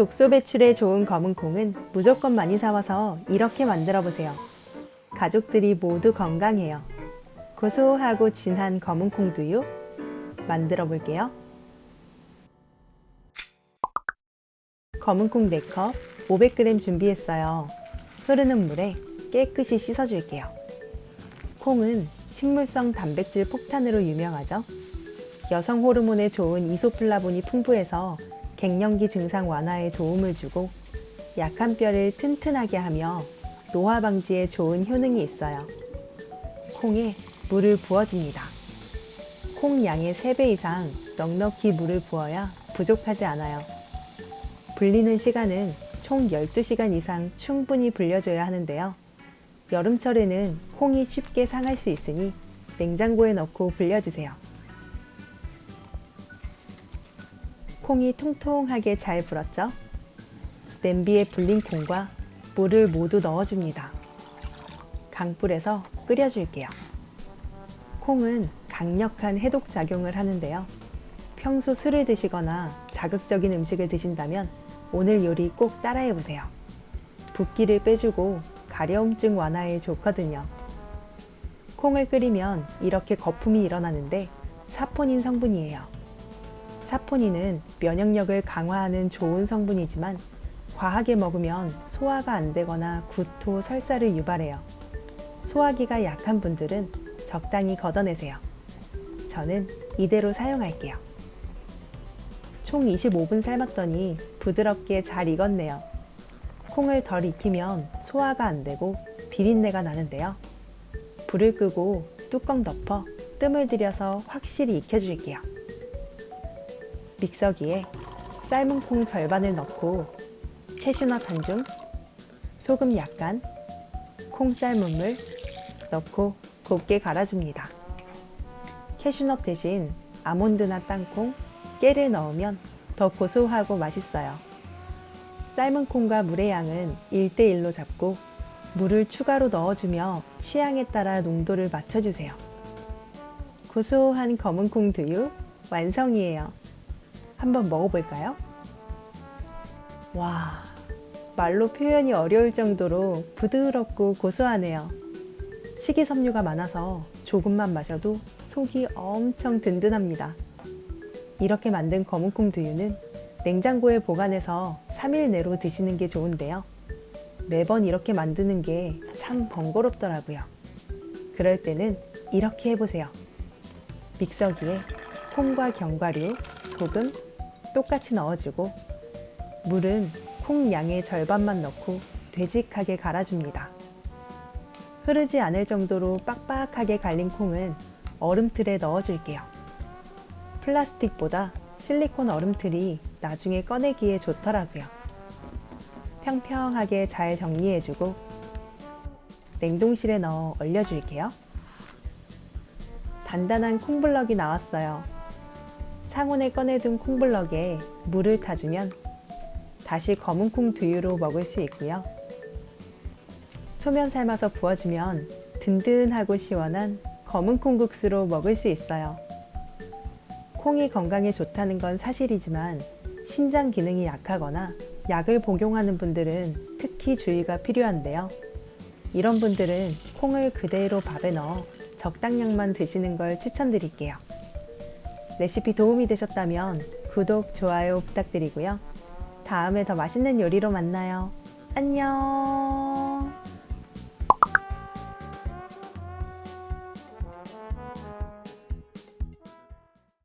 독소 배출에 좋은 검은콩은 무조건 많이 사와서 이렇게 만들어 보세요. 가족들이 모두 건강해요. 고소하고 진한 검은콩 두유 만들어 볼게요. 검은콩 4컵, 500g 준비했어요. 흐르는 물에 깨끗이 씻어줄게요. 콩은 식물성 단백질 폭탄으로 유명하죠. 여성 호르몬에 좋은 이소플라본이 풍부해서 갱년기 증상 완화에 도움을 주고 약한 뼈를 튼튼하게 하며 노화 방지에 좋은 효능이 있어요. 콩에 물을 부어줍니다. 콩 양의 3배 이상 넉넉히 물을 부어야 부족하지 않아요. 불리는 시간은 총 12시간 이상 충분히 불려줘야 하는데요. 여름철에는 콩이 쉽게 상할 수 있으니 냉장고에 넣고 불려주세요. 콩이 통통하게 잘 불었죠? 냄비에 불린 콩과 물을 모두 넣어줍니다. 강불에서 끓여줄게요. 콩은 강력한 해독 작용을 하는데요. 평소 술을 드시거나 자극적인 음식을 드신다면 오늘 요리 꼭 따라해보세요. 붓기를 빼주고 가려움증 완화에 좋거든요. 콩을 끓이면 이렇게 거품이 일어나는데 사포닌 성분이에요. 사포닌은 면역력을 강화하는 좋은 성분이지만 과하게 먹으면 소화가 안 되거나 구토, 설사를 유발해요. 소화기가 약한 분들은 적당히 걷어내세요. 저는 이대로 사용할게요. 총 25분 삶았더니 부드럽게 잘 익었네요. 콩을 덜 익히면 소화가 안 되고 비린내가 나는데요. 불을 끄고 뚜껑 덮어 뜸을 들여서 확실히 익혀줄게요. 믹서기에 삶은 콩 절반을 넣고 캐슈넛 한 줌, 소금 약간, 콩 삶은 물 넣고 곱게 갈아줍니다. 캐슈넛 대신 아몬드나 땅콩, 깨를 넣으면 더 고소하고 맛있어요. 삶은 콩과 물의 양은 1대1로 잡고 물을 추가로 넣어주며 취향에 따라 농도를 맞춰주세요. 고소한 검은콩 두유 완성이에요. 한번 먹어볼까요? 와, 말로 표현이 어려울 정도로 부드럽고 고소하네요. 식이섬유가 많아서 조금만 마셔도 속이 엄청 든든합니다. 이렇게 만든 검은콩 두유는 냉장고에 보관해서 3일 내로 드시는 게 좋은데요. 매번 이렇게 만드는 게 참 번거롭더라고요. 그럴 때는 이렇게 해보세요. 믹서기에 콩과 견과류, 소금 똑같이 넣어주고 물은 콩 양의 절반만 넣고 되직하게 갈아줍니다. 흐르지 않을 정도로 빡빡하게 갈린 콩은 얼음틀에 넣어줄게요. 플라스틱보다 실리콘 얼음틀이 나중에 꺼내기에 좋더라고요. 평평하게 잘 정리해주고 냉동실에 넣어 얼려줄게요. 단단한 콩블럭이 나왔어요. 상온에 꺼내둔 콩블럭에 물을 타주면 다시 검은콩 두유로 먹을 수 있고요. 소면 삶아서 부어주면 든든하고 시원한 검은콩 국수로 먹을 수 있어요. 콩이 건강에 좋다는 건 사실이지만 신장 기능이 약하거나 약을 복용하는 분들은 특히 주의가 필요한데요. 이런 분들은 콩을 그대로 밥에 넣어 적당량만 드시는 걸 추천드릴게요. 레시피 도움이 되셨다면 구독, 좋아요 부탁드리고요. 다음에 더 맛있는 요리로 만나요. 안녕!